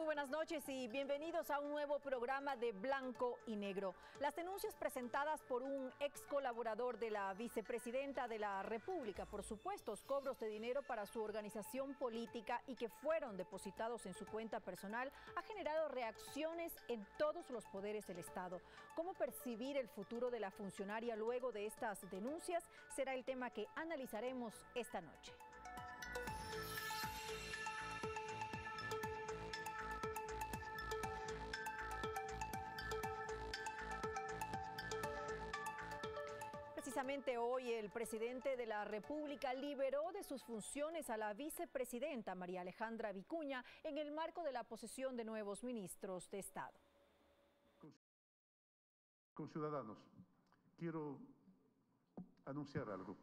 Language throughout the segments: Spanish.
buenas noches y bienvenidos a un nuevo programa de Blanco y Negro. Las denuncias presentadas por un ex colaborador de la vicepresidenta de la República por supuestos cobros de dinero para su organización política y que fueron depositados en su cuenta personal ha generado reacciones en todos los poderes del Estado. ¿Cómo percibir el futuro de la funcionaria luego de estas denuncias? Será el tema que analizaremos esta noche. Precisamente hoy el presidente de la República liberó de sus funciones a la vicepresidenta María Alejandra Vicuña en el marco de la posesión de nuevos ministros de Estado. Conciudadanos, quiero anunciar algo.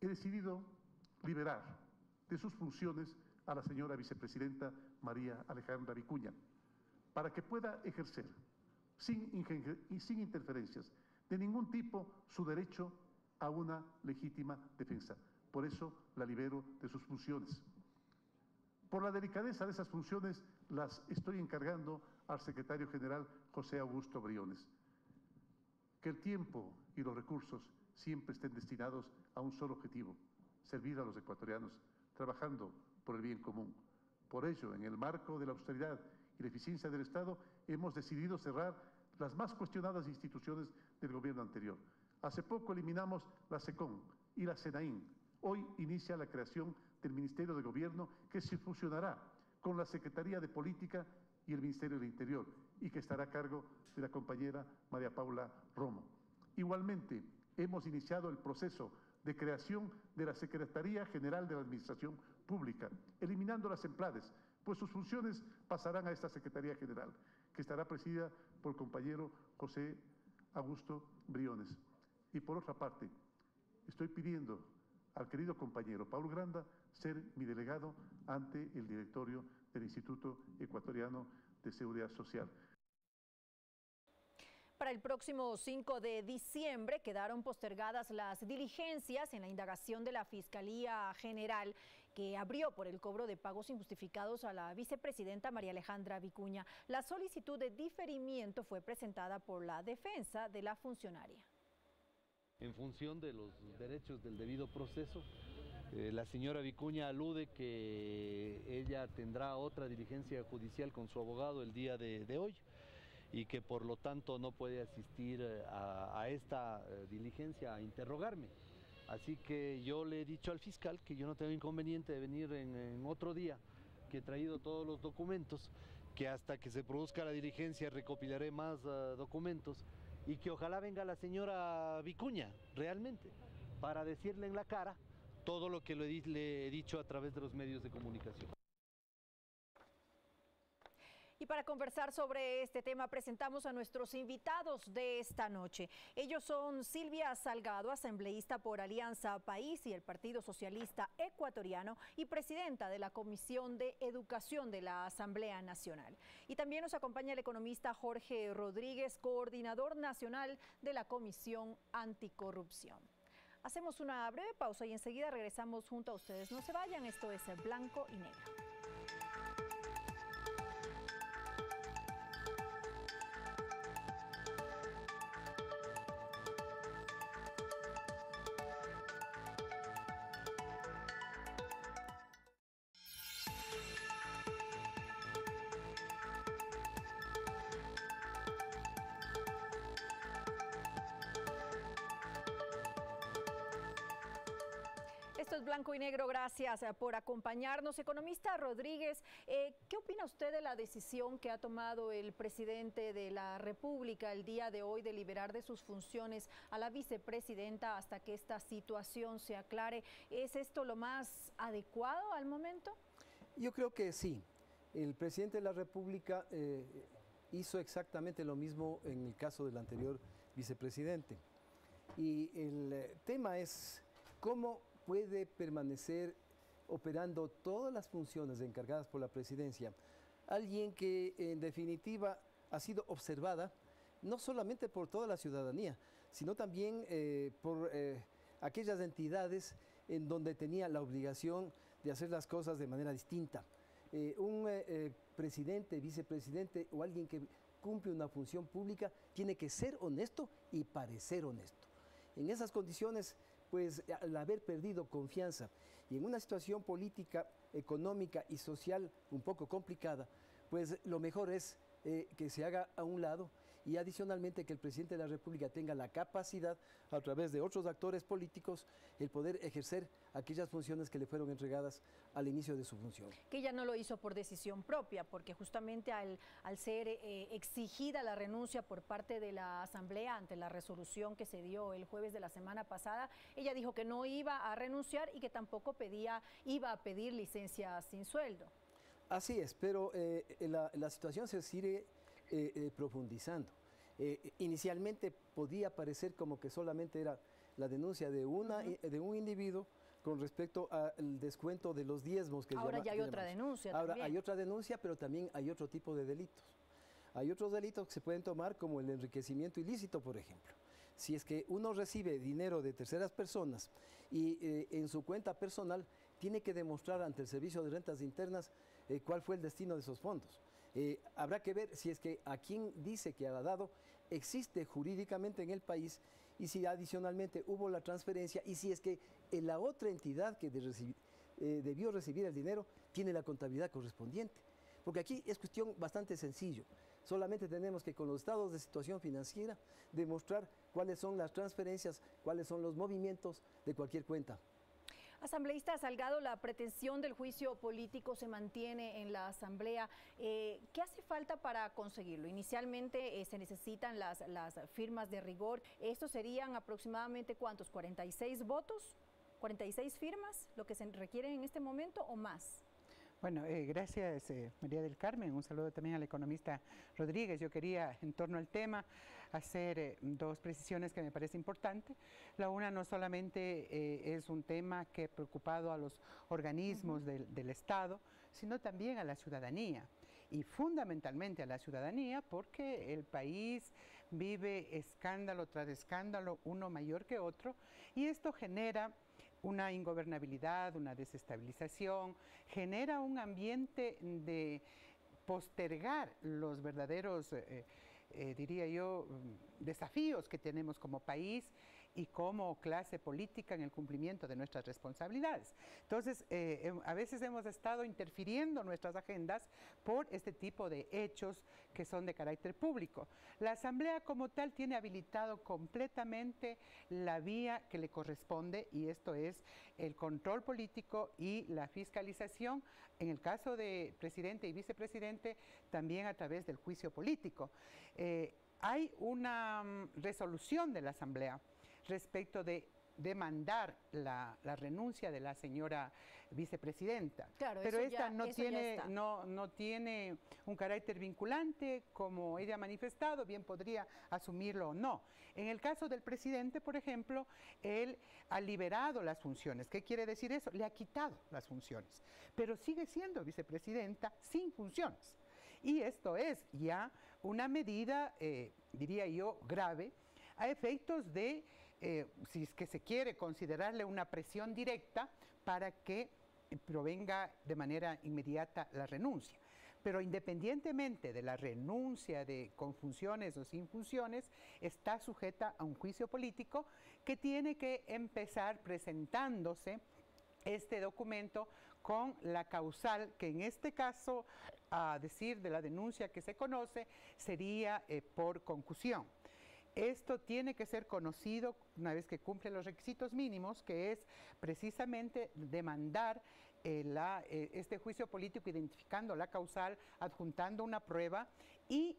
He decidido liberar de sus funciones a la señora vicepresidenta María Alejandra Vicuña para que pueda ejercer sin interferencias de ningún tipo su derecho a una legítima defensa. Por eso la libero de sus funciones. Por la delicadeza de esas funciones las estoy encargando al secretario general José Augusto Briones. Que el tiempo y los recursos siempre estén destinados a un solo objetivo: servir a los ecuatorianos, trabajando por el bien común. Por ello, en el marco de la austeridad y la eficiencia del Estado, hemos decidido cerrar las más cuestionadas instituciones del gobierno anterior. Hace poco eliminamos la SECON y la SENAIN. Hoy inicia la creación del Ministerio de Gobierno, que se fusionará con la Secretaría de Política y el Ministerio del Interior, y que estará a cargo de la compañera María Paula Romo. Igualmente, hemos iniciado el proceso de creación de la Secretaría General de la Administración Pública, eliminando las EMPLADES, pues sus funciones pasarán a esta Secretaría General, que estará presidida por el compañero José Augusto Briones. Y por otra parte, estoy pidiendo al querido compañero Paulo Granda ser mi delegado ante el directorio del Instituto Ecuatoriano de Seguridad Social. Para el próximo 5 de diciembre quedaron postergadas las diligencias en la indagación de la Fiscalía General que abrió por el cobro de pagos injustificados a la vicepresidenta María Alejandra Vicuña. La solicitud de diferimiento fue presentada por la defensa de la funcionaria. En función de los derechos del debido proceso, la señora Vicuña alude que ella tendrá otra diligencia judicial con su abogado el día de hoy y que por lo tanto no puede asistir a esta diligencia a interrogarme. Así que yo le he dicho al fiscal que yo no tengo inconveniente de venir en otro día, que he traído todos los documentos, que hasta que se produzca la diligencia recopilaré más documentos y que ojalá venga la señora Vicuña realmente para decirle en la cara todo lo que le he dicho a través de los medios de comunicación. Y para conversar sobre este tema presentamos a nuestros invitados de esta noche. Ellos son Silvia Salgado, asambleísta por Alianza País y el Partido Socialista Ecuatoriano y presidenta de la Comisión de Educación de la Asamblea Nacional. Y también nos acompaña el economista Jorge Rodríguez, coordinador nacional de la Comisión Anticorrupción. Hacemos una breve pausa y enseguida regresamos junto a ustedes. No se vayan, esto es Blanco y Negro. Esto es Blanco y Negro, gracias por acompañarnos. Economista Rodríguez, ¿qué opina usted de la decisión que ha tomado el presidente de la República el día de hoy de liberar de sus funciones a la vicepresidenta hasta que esta situación se aclare? ¿Es esto lo más adecuado al momento? Yo creo que sí. El presidente de la República hizo exactamente lo mismo en el caso del anterior vicepresidente. Y el tema es cómo puede permanecer operando todas las funciones encargadas por la presidencia alguien que en definitiva ha sido observada no solamente por toda la ciudadanía, sino también por aquellas entidades en donde tenía la obligación de hacer las cosas de manera distinta. Un presidente, vicepresidente o alguien que cumple una función pública tiene que ser honesto y parecer honesto. En esas condiciones, pues al haber perdido confianza y en una situación política, económica y social un poco complicada, pues lo mejor es que se haga a un lado y adicionalmente que el presidente de la República tenga la capacidad, a través de otros actores políticos, el poder ejercer aquellas funciones que le fueron entregadas al inicio de su función. Que ella no lo hizo por decisión propia, porque justamente al ser exigida la renuncia por parte de la Asamblea ante la resolución que se dio el jueves de la semana pasada, ella dijo que no iba a renunciar y que tampoco iba a pedir licencia sin sueldo. Así es, pero la situación se sigue profundizando. Inicialmente podía parecer como que solamente era la denuncia de un individuo con respecto al descuento de los diezmos que ahora ya hay otra denuncia. Ahora también hay otra denuncia, pero también hay otro tipo de delitos. Hay otros delitos que se pueden tomar, como el enriquecimiento ilícito, por ejemplo. Si es que uno recibe dinero de terceras personas y en su cuenta personal tiene que demostrar ante el Servicio de Rentas Internas cuál fue el destino de esos fondos. Habrá que ver si es que a quien dice que ha dado existe jurídicamente en el país y si adicionalmente hubo la transferencia y si es que la otra entidad que debió recibir el dinero tiene la contabilidad correspondiente. Porque aquí es cuestión bastante sencillo. Solamente tenemos que con los estados de situación financiera demostrar cuáles son las transferencias, cuáles son los movimientos de cualquier cuenta. Asambleísta Salgado, la pretensión del juicio político se mantiene en la Asamblea. ¿Qué hace falta para conseguirlo? Inicialmente se necesitan las firmas de rigor. ¿Estos serían aproximadamente cuántos? ¿46 votos? ¿46 firmas? ¿Lo que se requieren en este momento o más? Bueno, gracias María del Carmen. Un saludo también al economista Rodríguez. Yo quería, en torno al tema, hacer dos precisiones que me parece importante. La una no solamente es un tema que ha preocupado a los organismos del Estado, sino también a la ciudadanía. Y fundamentalmente a la ciudadanía porque el país vive escándalo tras escándalo, uno mayor que otro, y esto genera una ingobernabilidad, una desestabilización, genera un ambiente de postergar los verdaderos, diría yo, desafíos que tenemos como país y como clase política en el cumplimiento de nuestras responsabilidades. Entonces, a veces hemos estado interfiriendo nuestras agendas por este tipo de hechos que son de carácter público. La Asamblea como tal tiene habilitado completamente la vía que le corresponde y esto es el control político y la fiscalización, en el caso de presidente y vicepresidente, también a través del juicio político. Hay una resolución de la Asamblea respecto de demandar la renuncia de la señora vicepresidenta. Claro, pero esta no tiene un carácter vinculante, como ella ha manifestado, bien podría asumirlo o no. En el caso del presidente, por ejemplo, él ha liberado las funciones. ¿Qué quiere decir eso? Le ha quitado las funciones, pero sigue siendo vicepresidenta sin funciones. Y esto es ya una medida, diría yo, grave, a efectos de si es que se quiere considerarle una presión directa para que provenga de manera inmediata la renuncia. Pero independientemente de la renuncia con funciones o sin funciones, está sujeta a un juicio político que tiene que empezar presentándose este documento con la causal, que en este caso, a decir de la denuncia que se conoce, sería por concusión. Esto tiene que ser conocido una vez que cumple los requisitos mínimos, que es precisamente demandar este juicio político identificando la causal, adjuntando una prueba y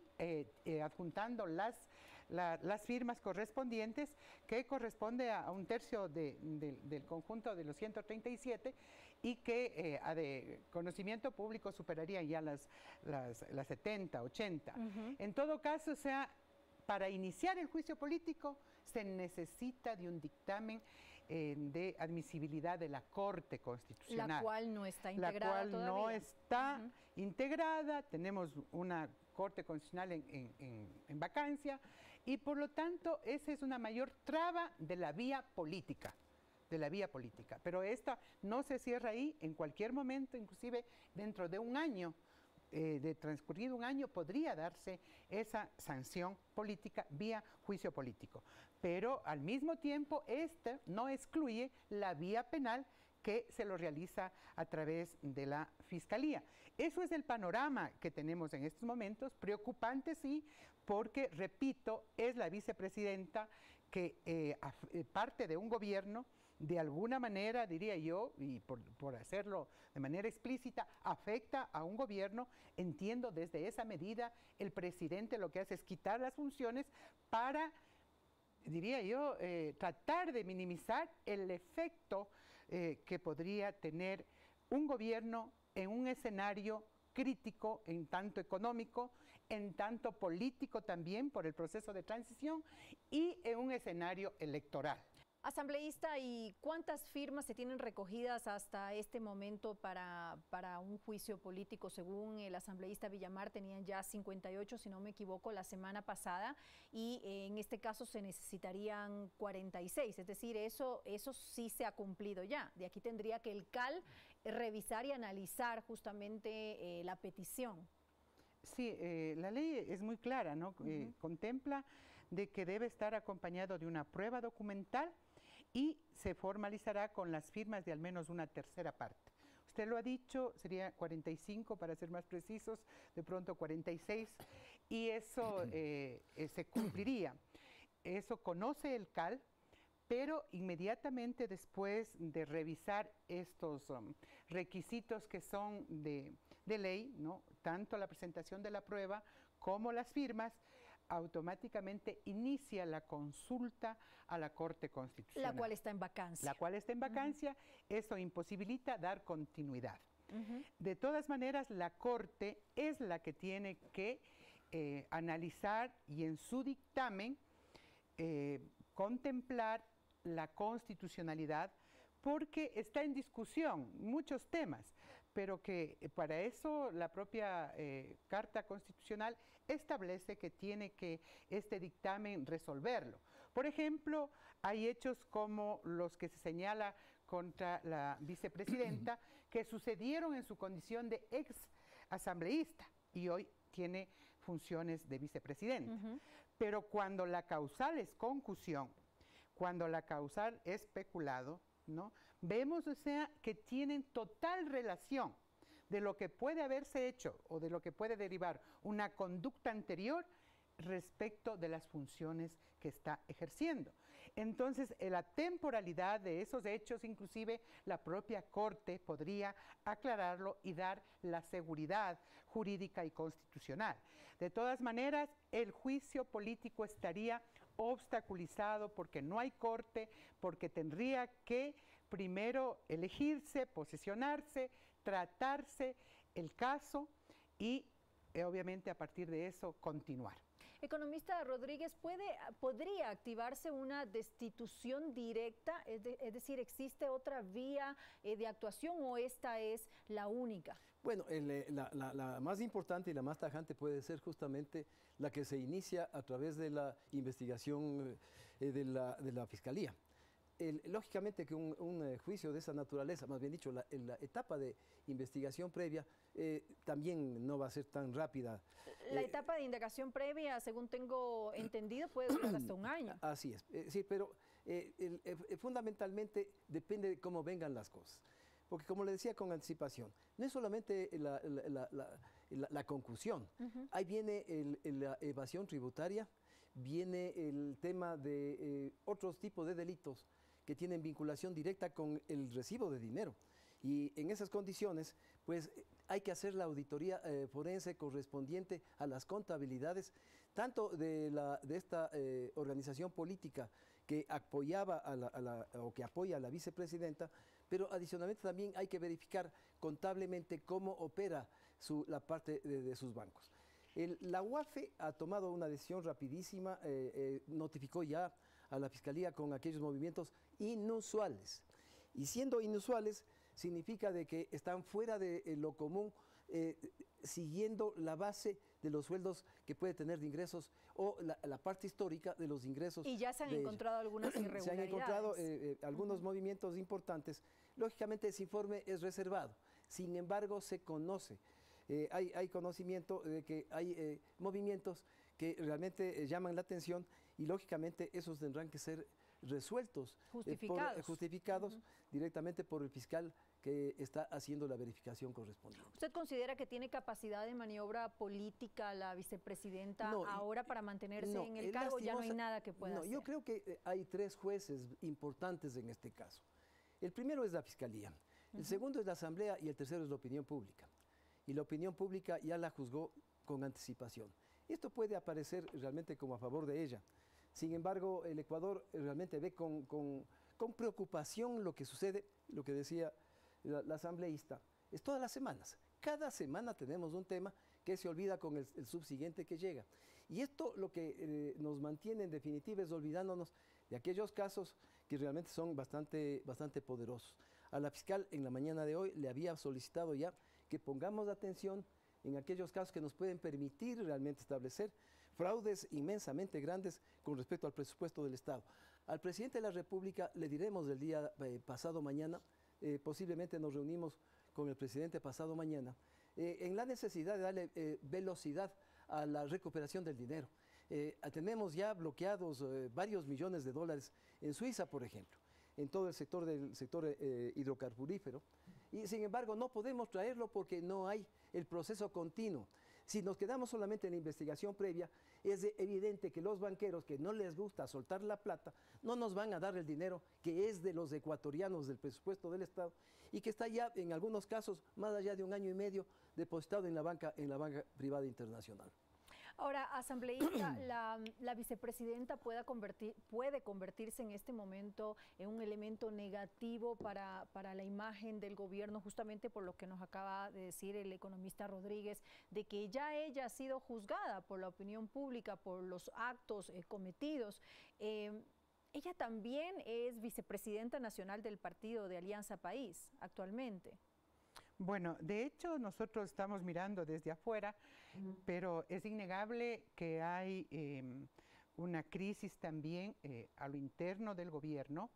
adjuntando las firmas correspondientes, que corresponde a un tercio del conjunto de los 137 y que de conocimiento público superarían ya las 70, 80. En todo caso, o sea, para iniciar el juicio político se necesita de un dictamen de admisibilidad de la Corte Constitucional. La cual no está integrada todavía. La cual no está integrada, tenemos una Corte Constitucional en vacancia y por lo tanto esa es una mayor traba de la vía política. de la vía política. Pero esta no se cierra ahí, en cualquier momento, inclusive dentro de un año, de transcurrido un año, podría darse esa sanción política vía juicio político. Pero al mismo tiempo, este no excluye la vía penal que se lo realiza a través de la Fiscalía. Eso es el panorama que tenemos en estos momentos, preocupante sí, porque, repito, es la vicepresidenta que parte de un gobierno, de alguna manera, diría yo, y por hacerlo de manera explícita, afecta a un gobierno. Entiendo desde esa medida el presidente lo que hace es quitar las funciones para, diría yo, tratar de minimizar el efecto que podría tener un gobierno en un escenario crítico, en tanto económico, en tanto político también por el proceso de transición y en un escenario electoral. Asambleísta, ¿y cuántas firmas se tienen recogidas hasta este momento para un juicio político? Según el asambleísta Villamar, tenían ya 58, si no me equivoco, la semana pasada, y en este caso se necesitarían 46, es decir, eso sí se ha cumplido ya. De aquí tendría que el CAL revisar y analizar justamente la petición. Sí, la ley es muy clara, ¿no? Contempla de que debe estar acompañado de una prueba documental y se formalizará con las firmas de al menos una tercera parte. Usted lo ha dicho, sería 45 para ser más precisos, de pronto 46, y eso se cumpliría. Eso conoce el CAL, pero inmediatamente después de revisar estos requisitos que son de ley, ¿no? Tanto la presentación de la prueba como las firmas, automáticamente inicia la consulta a la Corte Constitucional. La cual está en vacancia. La cual está en vacancia, eso imposibilita dar continuidad. De todas maneras, la Corte es la que tiene que analizar y en su dictamen contemplar la constitucionalidad, porque está en discusión muchos temas, pero que para eso la propia Carta Constitucional establece que tiene que este dictamen resolverlo. Por ejemplo, hay hechos como los que se señala contra la vicepresidenta que sucedieron en su condición de ex asambleísta y hoy tiene funciones de vicepresidenta. Pero cuando la causal es concusión, cuando la causal es peculado, ¿no? Vemos, o sea, que tienen total relación de lo que puede haberse hecho o de lo que puede derivar una conducta anterior respecto de las funciones que está ejerciendo. Entonces, en la temporalidad de esos hechos, inclusive la propia Corte podría aclararlo y dar la seguridad jurídica y constitucional. De todas maneras, el juicio político estaría obstaculizado porque no hay Corte, porque tendría que primero elegirse, posesionarse, tratarse el caso y obviamente a partir de eso continuar. Economista Rodríguez, ¿podría activarse una destitución directa? Es decir, ¿existe otra vía de actuación o esta es la única? Bueno, la más importante y la más tajante puede ser justamente la que se inicia a través de la investigación de la Fiscalía. Lógicamente que un juicio de esa naturaleza, más bien dicho, la etapa de investigación previa también no va a ser tan rápida. La etapa de indagación previa, según tengo entendido, puede durar hasta un año. Así es, sí, pero fundamentalmente depende de cómo vengan las cosas. Porque como le decía con anticipación, no es solamente la concusión, ahí viene la evasión tributaria, viene el tema de otros tipos de delitos que tienen vinculación directa con el recibo de dinero. Y en esas condiciones, pues hay que hacer la auditoría forense correspondiente a las contabilidades, tanto de esta organización política que apoyaba o que apoya a la vicepresidenta, pero adicionalmente también hay que verificar contablemente cómo opera la parte de sus bancos. La UAFE ha tomado una decisión rapidísima, notificó ya a la Fiscalía con aquellos movimientos inusuales. Y siendo inusuales, significa de que están fuera de lo común, siguiendo la base de los sueldos que puede tener de ingresos o la parte histórica de los ingresos. Y ya se han encontrado algunas irregularidades. Se han encontrado algunos movimientos importantes. Lógicamente ese informe es reservado, sin embargo se conoce. Hay conocimiento de que hay movimientos que realmente llaman la atención y lógicamente esos tendrán que ser resueltos, justificados directamente por el fiscal que está haciendo la verificación correspondiente. ¿Usted considera que tiene capacidad de maniobra política la vicepresidenta ahora para mantenerse en el cargo? Ya no hay nada que pueda hacer. Yo creo que hay 3 jueces importantes en este caso. El primero es la Fiscalía, el segundo es la Asamblea y el tercero es la opinión pública. Y la opinión pública ya la juzgó con anticipación. Esto puede aparecer realmente como a favor de ella. Sin embargo, el Ecuador realmente ve con preocupación lo que sucede, lo que decía la asambleísta, es todas las semanas. Cada semana tenemos un tema que se olvida con el subsiguiente que llega. Y esto lo que nos mantiene en definitiva es olvidándonos de aquellos casos que realmente son bastante poderosos. A la fiscal en la mañana de hoy le había solicitado ya que pongamos atención en aquellos casos que nos pueden permitir realmente establecer fraudes inmensamente grandes con respecto al presupuesto del Estado. Al presidente de la República le diremos el día pasado mañana, posiblemente nos reunimos con el presidente pasado mañana, en la necesidad de darle velocidad a la recuperación del dinero. Tenemos ya bloqueados varios millones de dólares en Suiza, por ejemplo, en todo el sector hidrocarburífero, y sin embargo no podemos traerlo porque no hay el proceso continuo. Si nos quedamos solamente en la investigación previa, es evidente que los banqueros que no les gusta soltar la plata, no nos van a dar el dinero que es de los ecuatorianos del presupuesto del Estado y que está ya en algunos casos más allá de 1 año y medio depositado en la banca privada internacional. Ahora, asambleísta, la vicepresidenta puede convertirse en este momento en un elemento negativo para la imagen del gobierno, justamente por lo que nos acaba de decir el economista Rodríguez, de que ya ella ha sido juzgada por la opinión pública, por los actos cometidos. Ella también es vicepresidenta nacional del partido de Alianza País actualmente. Bueno, de hecho nosotros estamos mirando desde afuera, pero es innegable que hay una crisis también a lo interno del gobierno,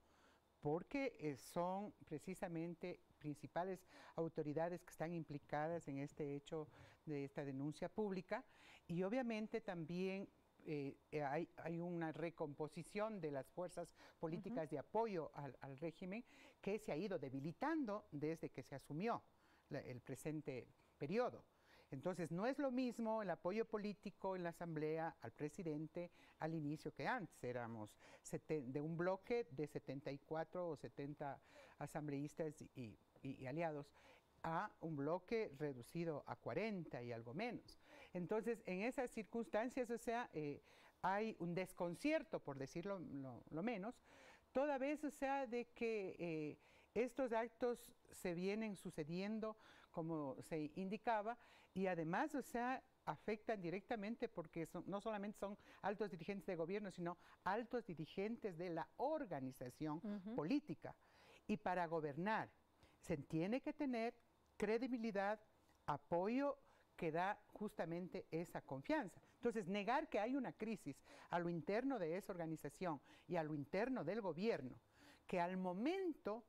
porque son precisamente principales autoridades que están implicadas en este hecho de esta denuncia pública, y obviamente también hay una recomposición de las fuerzas políticas de apoyo al régimen que se ha ido debilitando desde que se asumió el presente periodo. Entonces, no es lo mismo el apoyo político en la Asamblea al presidente al inicio que antes. Éramos de un bloque de 74 o 70 asambleístas y aliados a un bloque reducido a 40 y algo menos. Entonces, en esas circunstancias, o sea, hay un desconcierto, por decirlo lo menos, toda vez, o sea, de que estos actos se vienen sucediendo como se indicaba y además, o sea, afectan directamente porque no solamente son altos dirigentes de gobierno, sino altos dirigentes de la organización política. Y para gobernar se tiene que tener credibilidad, apoyo que da justamente esa confianza. Entonces, negar que hay una crisis a lo interno de esa organización y a lo interno del gobierno, que al momento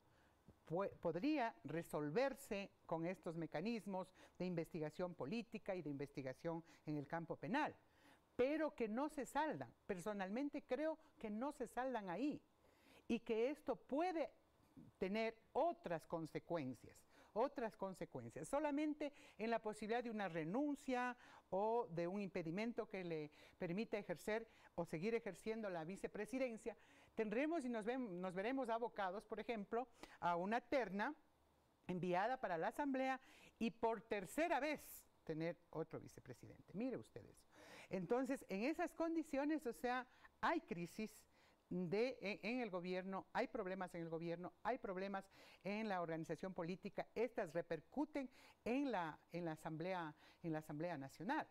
podría resolverse con estos mecanismos de investigación política y de investigación en el campo penal, pero que no se saldan. Personalmente creo que no se saldan ahí y que esto puede tener otras consecuencias, solamente en la posibilidad de una renuncia o de un impedimento que le permita ejercer o seguir ejerciendo la vicepresidencia. Tendremos y nos veremos abocados, por ejemplo, a una terna enviada para la Asamblea y por tercera vez tener otro vicepresidente. Mire ustedes. Entonces, en esas condiciones, o sea, hay crisis en el gobierno, hay problemas en el gobierno, hay problemas en la organización política. Estas repercuten en la Asamblea Nacional.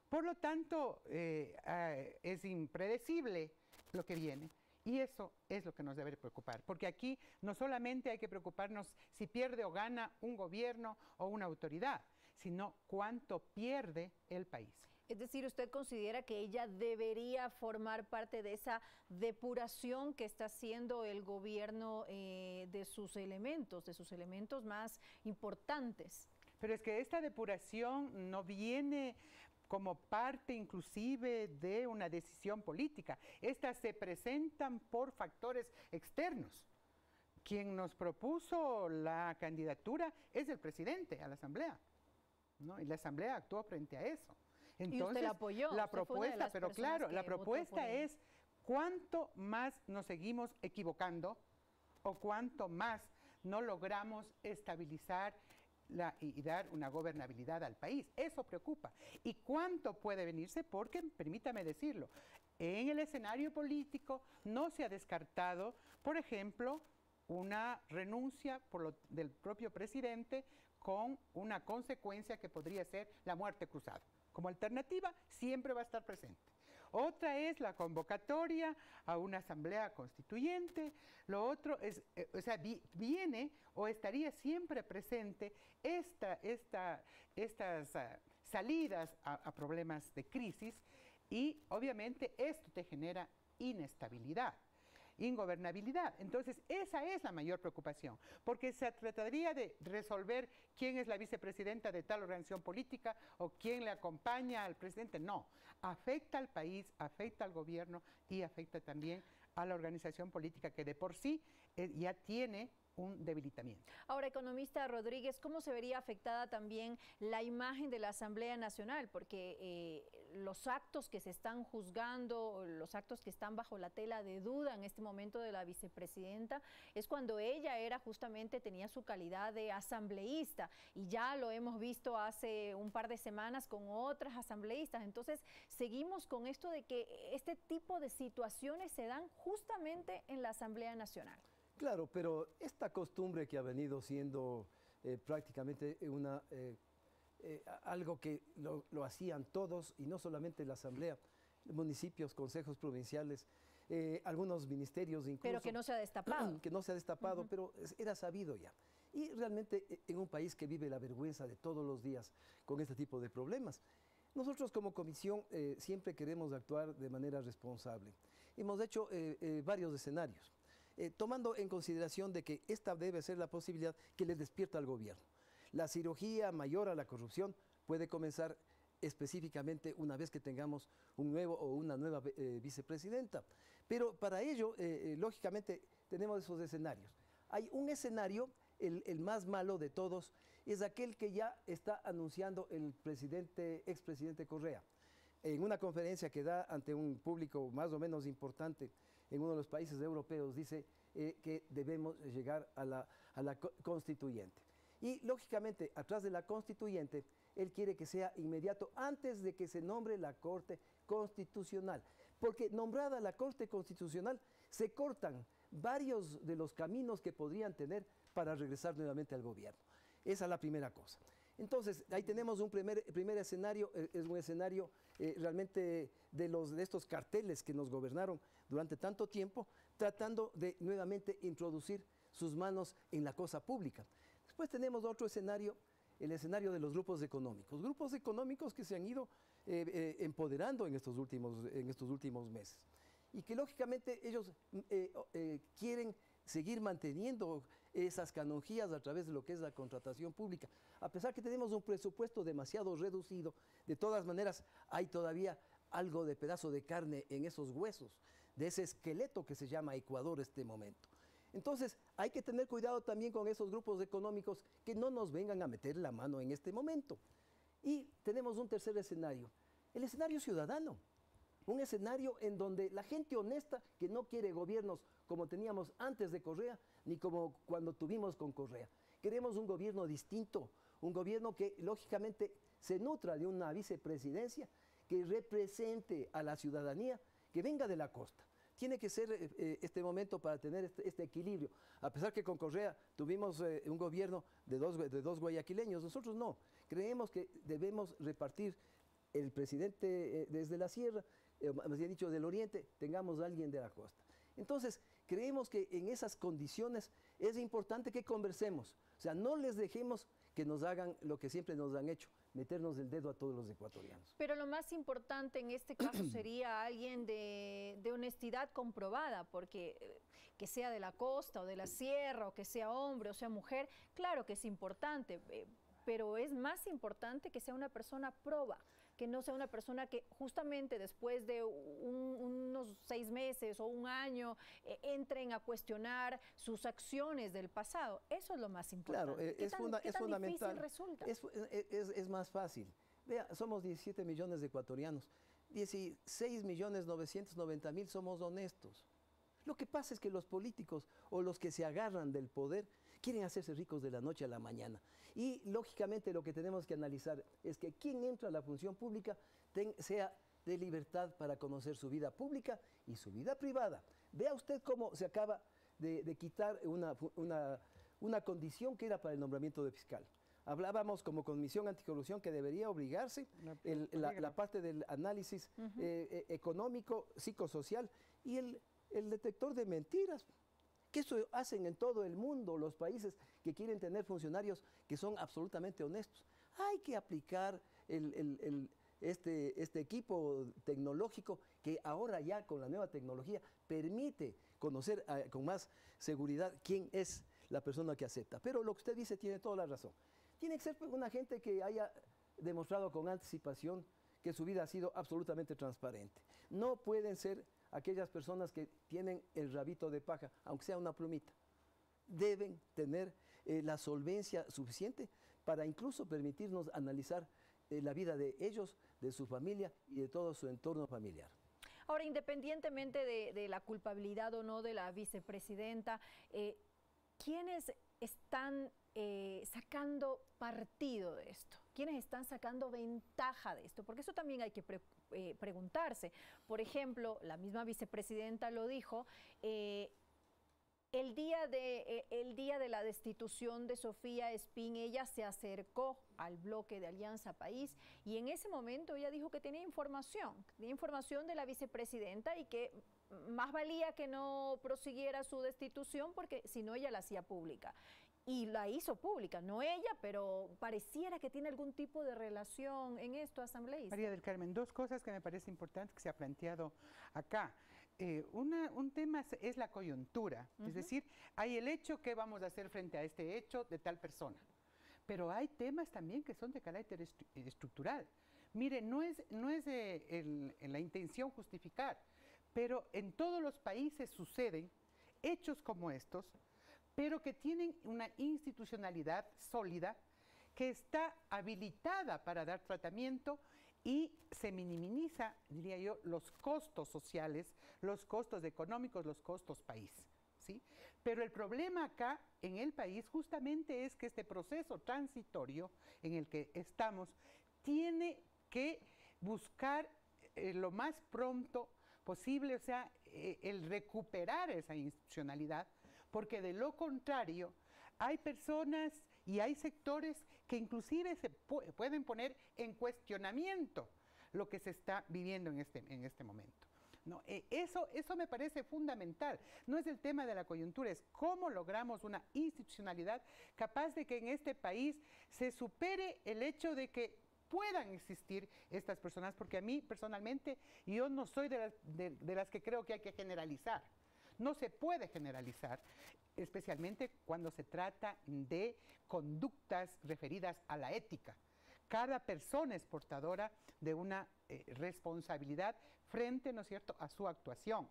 Por lo tanto, es impredecible lo que viene. Y eso es lo que nos debe preocupar, porque aquí no solamente hay que preocuparnos si pierde o gana un gobierno o una autoridad, sino cuánto pierde el país. Es decir, ¿usted considera que ella debería formar parte de esa depuración que está haciendo el gobierno de sus elementos más importantes? Pero es que esta depuración no viene como parte inclusive de una decisión política. Estas se presentan por factores externos. Quien nos propuso la candidatura es el presidente a la Asamblea, ¿no? Y la Asamblea actuó frente a eso. Entonces, y usted la apoyó. La propuesta, pero claro, la propuesta es cuánto más nos seguimos equivocando o cuánto más no logramos estabilizar y dar una gobernabilidad al país. Eso preocupa. ¿Y cuánto puede venirse? Porque, permítame decirlo, en el escenario político no se ha descartado, por ejemplo, una renuncia del propio presidente con una consecuencia que podría ser la muerte cruzada. Como alternativa siempre va a estar presente. Otra es la convocatoria a una asamblea constituyente. Lo otro es, viene o estaría siempre presente estas salidas a problemas de crisis, y obviamente esto te genera inestabilidad, ingobernabilidad. Entonces, esa es la mayor preocupación, porque se trataría de resolver quién es la vicepresidenta de tal organización política o quién le acompaña al presidente. No, afecta al país, afecta al gobierno y afecta también a la organización política, que de por sí ya tiene un debilitamiento. Ahora, economista Rodríguez, ¿cómo se vería afectada también la imagen de la Asamblea Nacional? Porque los actos que se están juzgando, los actos que están bajo la tela de duda en este momento de la vicepresidenta, es cuando ella tenía su calidad de asambleísta, y ya lo hemos visto hace un par de semanas con otras asambleístas. Entonces, seguimos con esto de que este tipo de situaciones se dan justamente en la Asamblea Nacional. Claro, pero esta costumbre que ha venido siendo prácticamente algo que lo hacían todos, y no solamente la Asamblea, municipios, consejos provinciales, algunos ministerios incluso. Pero que no se ha destapado. Que no se ha destapado, pero era sabido ya. Y realmente en un país que vive la vergüenza de todos los días con este tipo de problemas, nosotros como comisión siempre queremos actuar de manera responsable. Hemos hecho varios escenarios, tomando en consideración de que esta debe ser la posibilidad que le despierta al gobierno. La cirugía mayor a la corrupción puede comenzar específicamente una vez que tengamos un nuevo o una nueva vicepresidenta. Pero para ello, lógicamente, tenemos esos escenarios. Hay un escenario, el más malo de todos, es aquel que ya está anunciando el expresidente Correa. En una conferencia que da ante un público más o menos importante en uno de los países europeos, dice que debemos llegar a la constituyente. Y lógicamente, atrás de la constituyente, él quiere que sea inmediato antes de que se nombre la Corte Constitucional. Porque nombrada la Corte Constitucional, se cortan varios de los caminos que podrían tener para regresar nuevamente al gobierno. Esa es la primera cosa. Entonces, ahí tenemos un primer escenario, es un escenario realmente de estos carteles que nos gobernaron durante tanto tiempo, tratando de nuevamente introducir sus manos en la cosa pública. Después tenemos otro escenario, el escenario de los grupos económicos que se han ido empoderando en estos últimos meses, y que lógicamente ellos quieren seguir manteniendo esas canonjías a través de lo que es la contratación pública. A pesar que tenemos un presupuesto demasiado reducido, de todas maneras hay todavía algo de pedazo de carne en esos huesos, de ese esqueleto que se llama Ecuador en este momento. Entonces, hay que tener cuidado también con esos grupos económicos que no nos vengan a meter la mano en este momento. Y tenemos un tercer escenario, el escenario ciudadano. Un escenario en donde la gente honesta que no quiere gobiernos como teníamos antes de Correa, ni como cuando tuvimos con Correa. Queremos un gobierno distinto, un gobierno que lógicamente se nutra de una vicepresidencia que represente a la ciudadanía, que venga de la costa. Tiene que ser este momento para tener este equilibrio. A pesar que con Correa tuvimos un gobierno de dos guayaquileños, nosotros no. Creemos que debemos repartir el presidente desde la sierra, más bien dicho del oriente, tengamos a alguien de la costa. Entonces, creemos que en esas condiciones es importante que conversemos. O sea, no les dejemos que nos hagan lo que siempre nos han hecho, meternos el dedo a todos los ecuatorianos. Pero lo más importante en este caso sería alguien de honestidad comprobada, porque que sea de la costa o de la sierra, o que sea hombre o sea mujer, claro que es importante, pero es más importante que sea una persona proba, que no sea una persona que justamente después de unos 6 meses o un año entren a cuestionar sus acciones del pasado. Eso es lo más importante. Claro, es fundamental. Resulta? Es más fácil. Vea, somos 17 millones de ecuatorianos. 16.990.000 somos honestos. Lo que pasa es que los políticos o los que se agarran del poder quieren hacerse ricos de la noche a la mañana. Y lógicamente lo que tenemos que analizar es que quien entra a la función pública sea de libertad para conocer su vida pública y su vida privada. Vea usted cómo se acaba de quitar una condición que era para el nombramiento de fiscal. Hablábamos como Comisión Anticorrupción que debería obligarse la parte del análisis económico, psicosocial y el detector de mentiras, que eso hacen en todo el mundo los países que quieren tener funcionarios que son absolutamente honestos. Hay que aplicar este equipo tecnológico que ahora ya con la nueva tecnología permite conocer con más seguridad quién es la persona que acepta. Pero lo que usted dice tiene toda la razón. Tiene que ser una gente que haya demostrado con anticipación que su vida ha sido absolutamente transparente. No pueden ser aquellas personas que tienen el rabito de paja, aunque sea una plumita. Deben tener la solvencia suficiente para incluso permitirnos analizar la vida de ellos, de su familia y de todo su entorno familiar. Ahora, independientemente de la culpabilidad o no de la vicepresidenta, ¿quiénes están sacando partido de esto? ¿Quiénes están sacando ventaja de esto? Porque eso también hay que preguntarse. Por ejemplo, la misma vicepresidenta lo dijo, el día de la destitución de Sofía Espín, ella se acercó al bloque de Alianza País y en ese momento ella dijo que tenía información de la vicepresidenta y que más valía que no prosiguiera su destitución porque si no ella la hacía pública. Y la hizo pública, no ella, pero pareciera que tiene algún tipo de relación en esto, asambleísta. María del Carmen, dos cosas que me parece importante que se ha planteado acá. Un tema es la coyuntura, es decir, hay el hecho que vamos a hacer frente a este hecho de tal persona, pero hay temas también que son de carácter estructural. Mire, no es la intención justificar, pero en todos los países suceden hechos como estos, pero que tienen una institucionalidad sólida que está habilitada para dar tratamiento y se minimiza, diría yo, los costos sociales, los costos económicos, los costos país, ¿sí? Pero el problema acá en el país justamente es que este proceso transitorio en el que estamos tiene que buscar lo más pronto posible, o sea, el recuperar esa institucionalidad, porque de lo contrario hay personas y hay sectores que inclusive se pueden poner en cuestionamiento lo que se está viviendo en este momento. No, eso me parece fundamental. No es el tema de la coyuntura, es cómo logramos una institucionalidad capaz de que en este país se supere el hecho de que puedan existir estas personas, porque a mí personalmente yo no soy de las que creo que hay que generalizar. No se puede generalizar, especialmente cuando se trata de conductas referidas a la ética. Cada persona es portadora de una responsabilidad frente, ¿no es cierto?, a su actuación.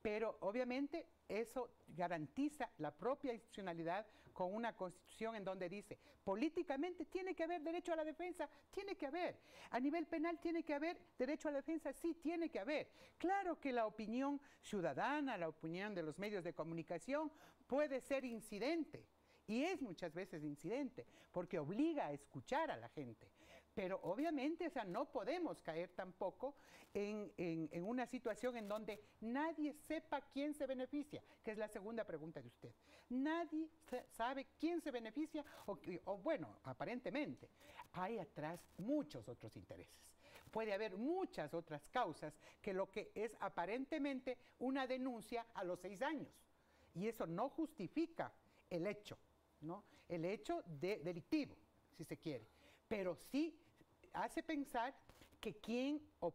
Pero obviamente eso garantiza la propia institucionalidad con una constitución en donde dice, políticamente tiene que haber derecho a la defensa, tiene que haber. A nivel penal tiene que haber derecho a la defensa, sí, tiene que haber. Claro que la opinión ciudadana, la opinión de los medios de comunicación puede ser incidente. Y es muchas veces incidente, porque obliga a escuchar a la gente. Pero obviamente, o sea, no podemos caer tampoco en una situación en donde nadie sepa quién se beneficia, que es la segunda pregunta de usted. Nadie sabe quién se beneficia, o bueno, aparentemente. Hay atrás muchos otros intereses. Puede haber muchas otras causas que lo que es aparentemente una denuncia a los 6 años. Y eso no justifica el hecho, ¿no? El hecho delictivo, si se quiere. Pero sí hace pensar que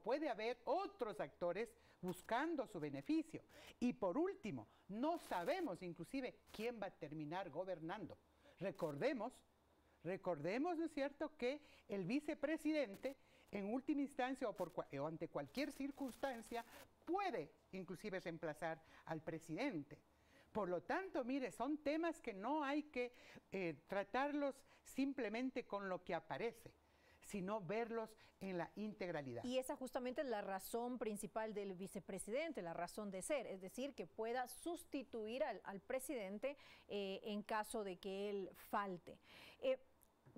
puede haber otros actores buscando su beneficio. Y por último, no sabemos inclusive quién va a terminar gobernando. Recordemos, ¿no es cierto?, que el vicepresidente, en última instancia o ante cualquier circunstancia, puede inclusive reemplazar al presidente. Por lo tanto, mire, son temas que no hay que tratarlos simplemente con lo que aparece, sino verlos en la integralidad. Y esa justamente es la razón principal del vicepresidente, la razón de ser, es decir, que pueda sustituir al presidente en caso de que él falte.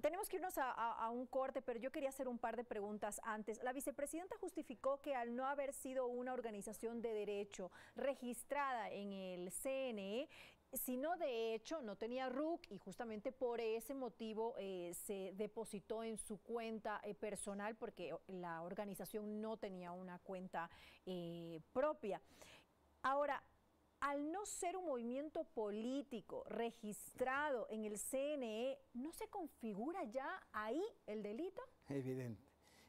Tenemos que irnos a un corte, pero yo quería hacer un par de preguntas antes. La vicepresidenta justificó que al no haber sido una organización de derecho registrada en el CNE, sino de hecho no tenía RUC y justamente por ese motivo se depositó en su cuenta personal porque la organización no tenía una cuenta propia. Ahora, al no ser un movimiento político registrado en el CNE, ¿no se configura ya ahí el delito? Evidente,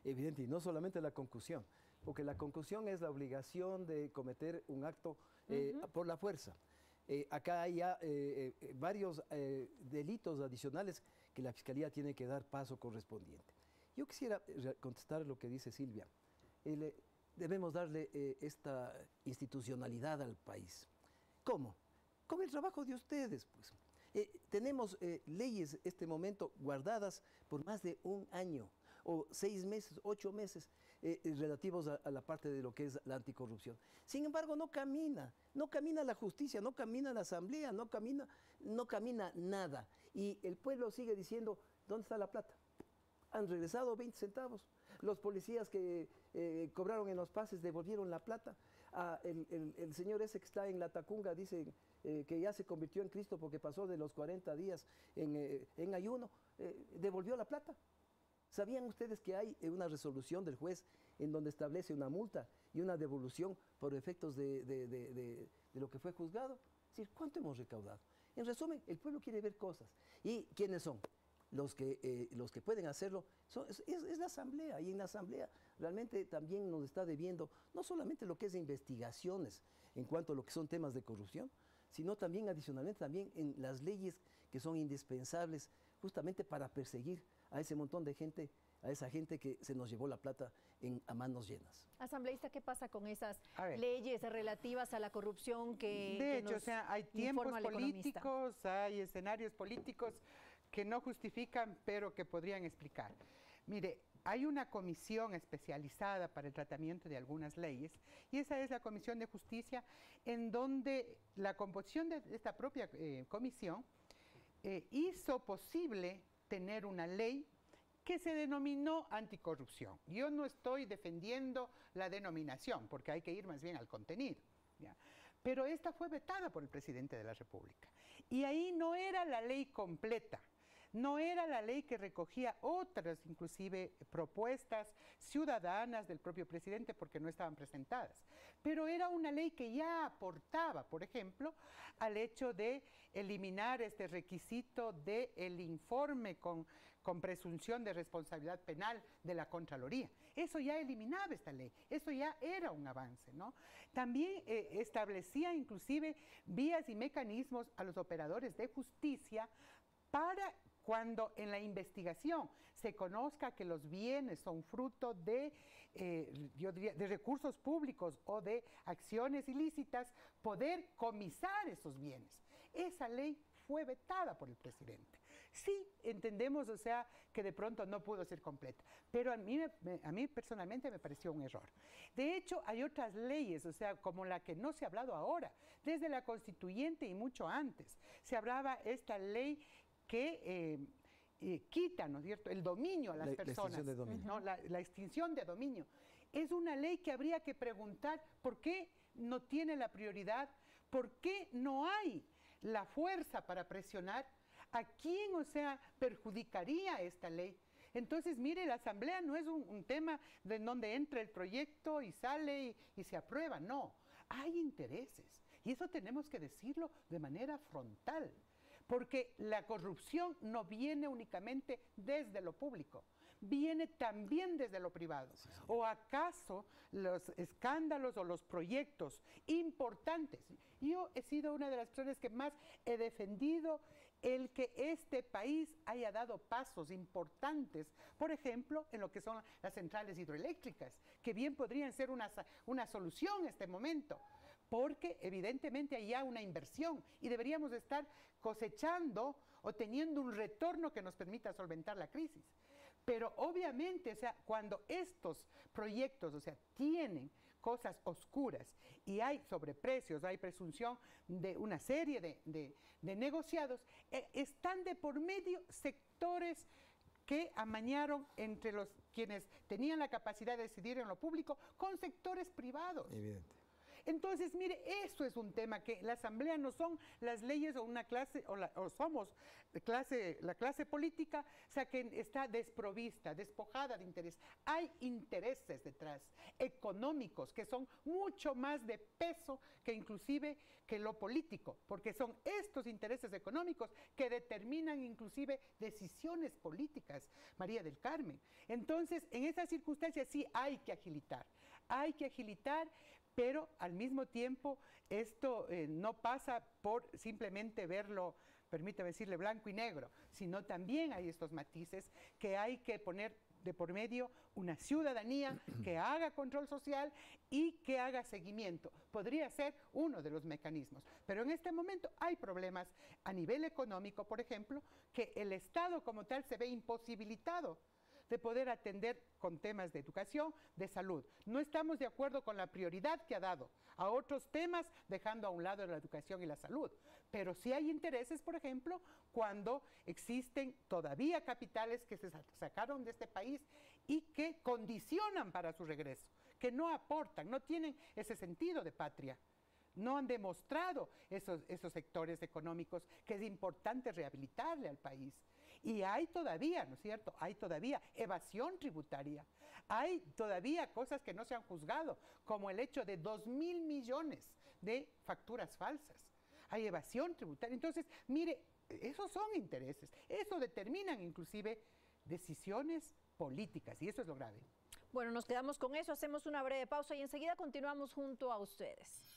evidente, y no solamente la concusión, porque la concusión es la obligación de cometer un acto por la fuerza. Acá hay ya varios delitos adicionales que la Fiscalía tiene que dar paso correspondiente. Yo quisiera contestar lo que dice Silvia. Debemos darle esta institucionalidad al país. ¿Cómo? Con el trabajo de ustedes, pues. Tenemos leyes en este momento guardadas por más de un año, o 6 meses, 8 meses, relativos a la parte de lo que es la anticorrupción. Sin embargo, no camina la justicia, no camina la asamblea, no camina nada. Y el pueblo sigue diciendo, ¿dónde está la plata? Han regresado 20 centavos. Los policías que cobraron en los pases devolvieron la plata. El señor ese que está en la Tacunga dice que ya se convirtió en Cristo porque pasó de los 40 días en ayuno, devolvió la plata. ¿Sabían ustedes que hay una resolución del juez en donde establece una multa y una devolución por efectos de lo que fue juzgado? Es decir, ¿cuánto hemos recaudado? En resumen, el pueblo quiere ver cosas. ¿Y quiénes son? Los que pueden hacerlo es la Asamblea, y en la Asamblea realmente también nos está debiendo no solamente lo que es de investigaciones en cuanto a lo que son temas de corrupción, sino también adicionalmente también en las leyes que son indispensables justamente para perseguir a ese montón de gente, a esa gente que se nos llevó la plata a manos llenas. Asambleísta, ¿qué pasa con esas leyes relativas a la corrupción que de hecho, o sea, hay tiempos políticos, hay escenarios políticos que no justifican, pero que podrían explicar. Mire, hay una comisión especializada para el tratamiento de algunas leyes, y esa es la Comisión de Justicia, en donde la composición de esta propia comisión hizo posible tener una ley que se denominó anticorrupción. Yo no estoy defendiendo la denominación, porque hay que ir más bien al contenido, ¿ya? Pero esta fue vetada por el presidente de la República. Y ahí no era la ley completa, no era la ley que recogía otras, inclusive, propuestas ciudadanas del propio presidente porque no estaban presentadas. Pero era una ley que ya aportaba, por ejemplo, al hecho de eliminar este requisito del informe con presunción de responsabilidad penal de la Contraloría. Eso ya eliminaba esta ley, eso ya era un avance, ¿no? También establecía inclusive vías y mecanismos a los operadores de justicia para cuando en la investigación se conozca que los bienes son fruto de, yo diría, de recursos públicos o de acciones ilícitas, poder comisar esos bienes. Esa ley fue vetada por el presidente. Sí, entendemos, o sea, que de pronto no pudo ser completa, pero a mí personalmente me pareció un error. De hecho, hay otras leyes, o sea, como la que no se ha hablado ahora, desde la Constituyente y mucho antes. Se hablaba esta ley que quita, ¿no es cierto?, el dominio a las personas. La extinción de dominio. ¿No? La extinción de dominio. Es una ley que habría que preguntar por qué no tiene la prioridad, por qué no hay la fuerza para presionar, a quién, o sea, perjudicaría esta ley. Entonces, mire, la Asamblea no es un tema de donde entra el proyecto y sale y se aprueba, no. Hay intereses, y eso tenemos que decirlo de manera frontal. Porque la corrupción no viene únicamente desde lo público, viene también desde lo privado? ¿O acaso los escándalos o los proyectos importantes? Yo he sido una de las personas que más he defendido el que este país haya dado pasos importantes, por ejemplo, en lo que son las centrales hidroeléctricas, que bien podrían ser una solución en este momento, porque evidentemente hay ya una inversión y deberíamos estar cosechando o teniendo un retorno que nos permita solventar la crisis. Pero obviamente, o sea, cuando estos proyectos, o sea, tienen cosas oscuras y hay sobreprecios, hay presunción de una serie de negociados, están de por medio sectores que amañaron entre los quienes tenían la capacidad de decidir en lo público con sectores privados. Evidente. Entonces, mire, eso es un tema que la Asamblea no son las leyes o una clase, o somos la clase política, o sea, que está desprovista, despojada de interés. Hay intereses detrás, económicos, que son mucho más de peso que inclusive que lo político, porque son estos intereses económicos que determinan inclusive decisiones políticas, María del Carmen. Entonces, en esas circunstancias sí hay que agilitar, pero al mismo tiempo esto no pasa por simplemente verlo, permítame decirle, blanco y negro, sino también hay estos matices que hay que poner de por medio una ciudadanía que haga control social y que haga seguimiento. Podría ser uno de los mecanismos, pero en este momento hay problemas a nivel económico, por ejemplo, que el Estado como tal se ve imposibilitado de poder atender con temas de educación, de salud. No estamos de acuerdo con la prioridad que ha dado a otros temas, dejando a un lado la educación y la salud. Pero sí hay intereses, por ejemplo, cuando existen todavía capitales que se sacaron de este país y que condicionan para su regreso, que no aportan, no tienen ese sentido de patria. No han demostrado esos sectores económicos que es importante rehabilitarle al país. Y hay todavía, ¿no es cierto? Hay todavía evasión tributaria. Hay todavía cosas que no se han juzgado, como el hecho de 2.000 millones de facturas falsas. Hay evasión tributaria. Entonces, mire, esos son intereses. Eso determinan inclusive decisiones políticas y eso es lo grave. Bueno, nos quedamos con eso, hacemos una breve pausa y enseguida continuamos junto a ustedes.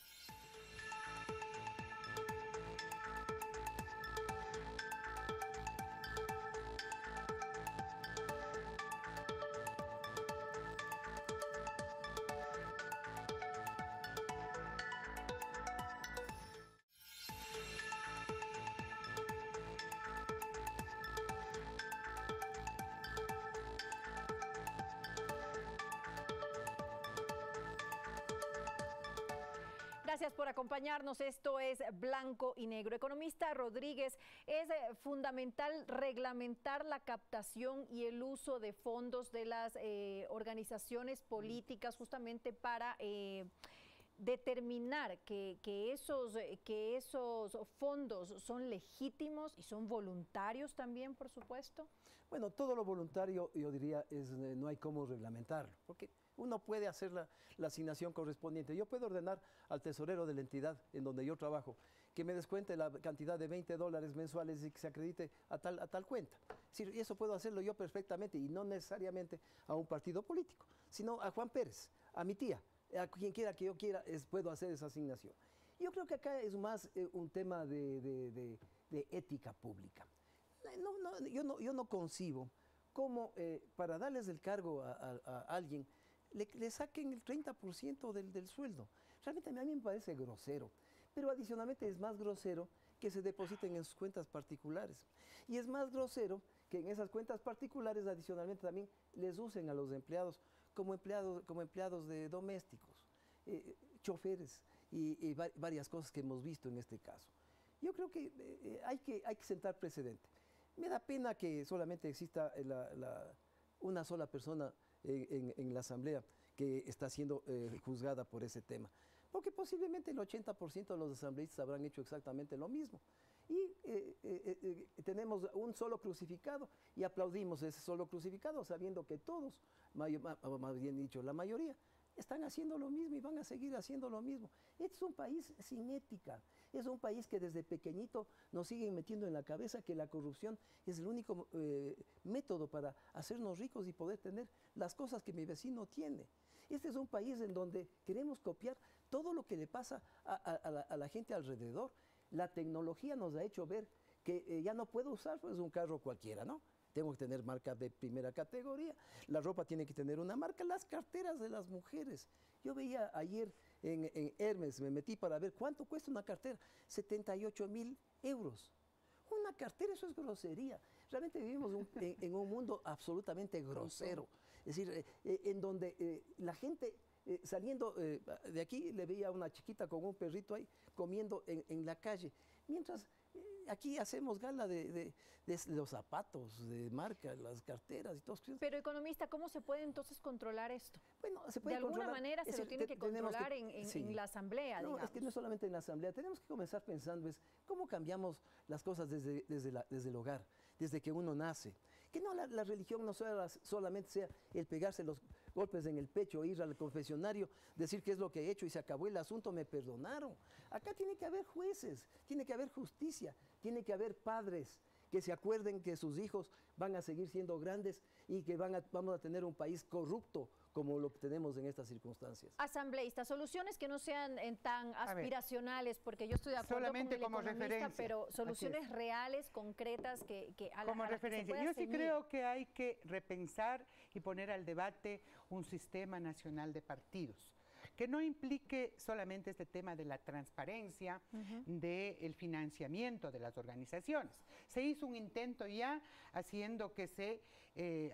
Gracias por acompañarnos. Esto es Blanco y Negro. Economista Rodríguez, es fundamental reglamentar la captación y el uso de fondos de las organizaciones políticas justamente para determinar que esos fondos son legítimos y son voluntarios también, por supuesto. Bueno, todo lo voluntario, yo diría, no hay cómo reglamentarlo, porque uno puede hacer la asignación correspondiente. Yo puedo ordenar al tesorero de la entidad en donde yo trabajo que me descuente la cantidad de $20 mensuales y que se acredite a tal cuenta. Es decir, eso puedo hacerlo yo perfectamente y no necesariamente a un partido político, sino a Juan Pérez, a mi tía, a quien quiera que yo quiera, puedo hacer esa asignación. Yo creo que acá es más un tema de ética pública. Yo no concibo cómo para darles el cargo a alguien le saquen el 30% del sueldo. Realmente a mí me parece grosero, pero adicionalmente es más grosero que se depositen en sus cuentas particulares. Y es más grosero que en esas cuentas particulares adicionalmente también les usen a los empleados como empleados de domésticos, choferes y varias cosas que hemos visto en este caso. Yo creo que hay que sentar precedente. Me da pena que solamente exista una sola persona en la Asamblea que está siendo juzgada por ese tema, porque posiblemente el 80% de los asambleístas habrán hecho exactamente lo mismo. Y tenemos un solo crucificado y aplaudimos ese solo crucificado sabiendo que todos, más bien dicho, la mayoría, están haciendo lo mismo y van a seguir haciendo lo mismo. Este es un país sin ética, Es un país que desde pequeñito nos siguen metiendo en la cabeza que la corrupción es el único método para hacernos ricos y poder tener las cosas que mi vecino tiene. Este es un país en donde queremos copiar todo lo que le pasa a la gente alrededor. La tecnología nos ha hecho ver que ya no puedo usar pues, un carro cualquiera, ¿no? Tengo que tener marca de primera categoría, la ropa tiene que tener una marca, las carteras de las mujeres. Yo veía ayer en Hermes, me metí para ver cuánto cuesta una cartera, 78.000 euros. Una cartera, eso es grosería. Realmente vivimos en un mundo absolutamente grosero. Es decir, en donde la gente saliendo de aquí, le veía a una chiquita con un perrito ahí comiendo en la calle. Mientras aquí hacemos gala de los zapatos, de marca, las carteras y todo. Pero economista, ¿cómo se puede entonces controlar esto? Bueno, se puede de alguna controlar, manera se lo tiene que controlar sí. en la asamblea, No, digamos. es que no es solamente en la asamblea, tenemos que comenzar pensando es cómo cambiamos las cosas desde el hogar, desde que uno nace. Que no la religión no solamente sea el pegarse los golpes en el pecho, ir al confesionario, decir qué es lo que he hecho y se acabó el asunto, me perdonaron. Acá tiene que haber jueces, tiene que haber justicia, tiene que haber padres que se acuerden que sus hijos van a seguir siendo grandes y que vamos a tener un país corrupto como lo que tenemos en estas circunstancias. Asambleísta, soluciones que no sean tan aspiracionales, porque yo estoy de acuerdo solamente con el como economista, referencia. pero soluciones reales, concretas, que a como la referencia. Yo sí creo que hay que repensar y poner al debate un sistema nacional de partidos, que no implique solamente este tema de la transparencia, del financiamiento de las organizaciones. Se hizo un intento ya haciendo que se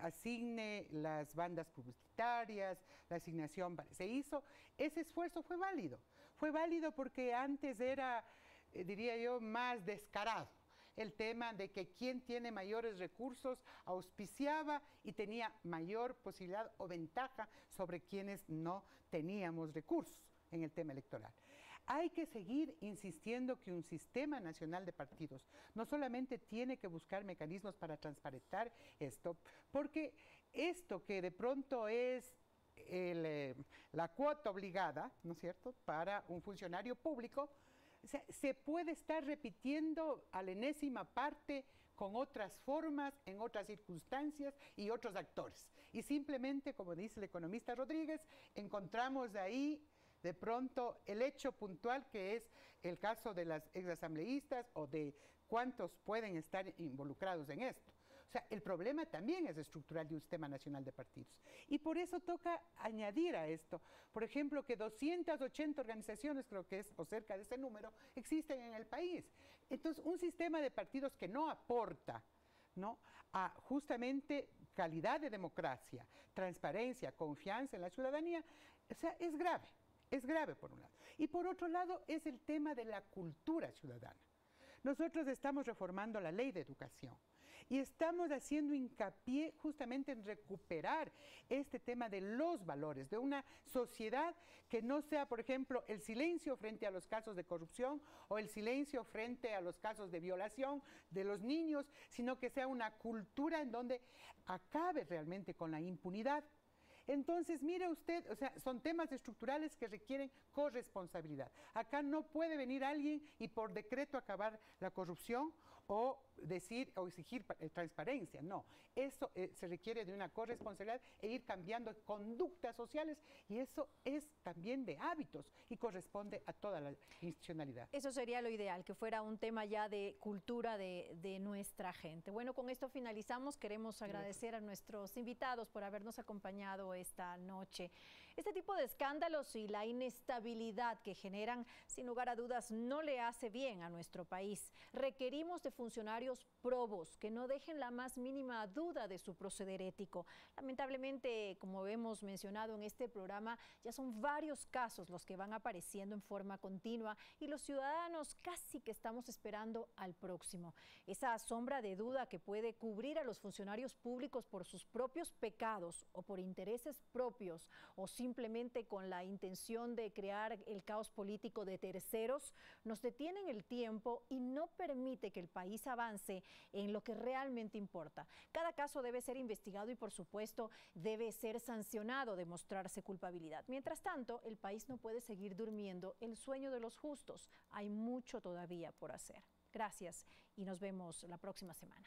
asigne las bandas publicitarias, la asignación, se hizo, ese esfuerzo fue válido porque antes era, diría yo, más descarado. El tema de que quien tiene mayores recursos auspiciaba y tenía mayor posibilidad o ventaja sobre quienes no teníamos recursos en el tema electoral. Hay que seguir insistiendo que un sistema nacional de partidos no solamente tiene que buscar mecanismos para transparentar esto, porque esto que de pronto es la cuota obligada, ¿no es cierto?, para un funcionario público, o sea, se puede estar repitiendo a la enésima parte con otras formas, en otras circunstancias y otros actores. Y simplemente, como dice el economista Rodríguez, encontramos ahí de pronto el hecho puntual que es el caso de las exasambleístas o de cuántos pueden estar involucrados en esto. O sea, el problema también es estructural de un sistema nacional de partidos. Y por eso toca añadir a esto, por ejemplo, que 280 organizaciones, creo que es, o cerca de ese número, existen en el país. Entonces, un sistema de partidos que no aporta, ¿no?, a justamente calidad de democracia, transparencia, confianza en la ciudadanía, o sea, es grave por un lado. Y por otro lado, es el tema de la cultura ciudadana. Nosotros estamos reformando la ley de educación. Y estamos haciendo hincapié justamente en recuperar este tema de los valores, de una sociedad que no sea, por ejemplo, el silencio frente a los casos de corrupción o el silencio frente a los casos de violación de los niños, sino que sea una cultura en donde acabe realmente con la impunidad. Entonces, mire usted, o sea, son temas estructurales que requieren corresponsabilidad. Acá no puede venir alguien y por decreto acabar la corrupción o decir o exigir transparencia. No, eso se requiere de una corresponsabilidad e ir cambiando conductas sociales y eso es también de hábitos y corresponde a toda la institucionalidad. Eso sería lo ideal, que fuera un tema ya de cultura de nuestra gente. Bueno, con esto finalizamos. Queremos agradecer a nuestros invitados por habernos acompañado esta noche. Este tipo de escándalos y la inestabilidad que generan, sin lugar a dudas, no le hace bien a nuestro país. Requerimos de funcionarios probos, que no dejen la más mínima duda de su proceder ético. Lamentablemente, como hemos mencionado en este programa, ya son varios casos los que van apareciendo en forma continua y los ciudadanos casi que estamos esperando al próximo. Esa sombra de duda que puede cubrir a los funcionarios públicos por sus propios pecados o por intereses propios o simplemente simplemente con la intención de crear el caos político de terceros, nos detienen el tiempo y no permite que el país avance en lo que realmente importa. Cada caso debe ser investigado y, por supuesto, debe ser sancionado, demostrarse culpabilidad. Mientras tanto, el país no puede seguir durmiendo el sueño de los justos. Hay mucho todavía por hacer. Gracias y nos vemos la próxima semana.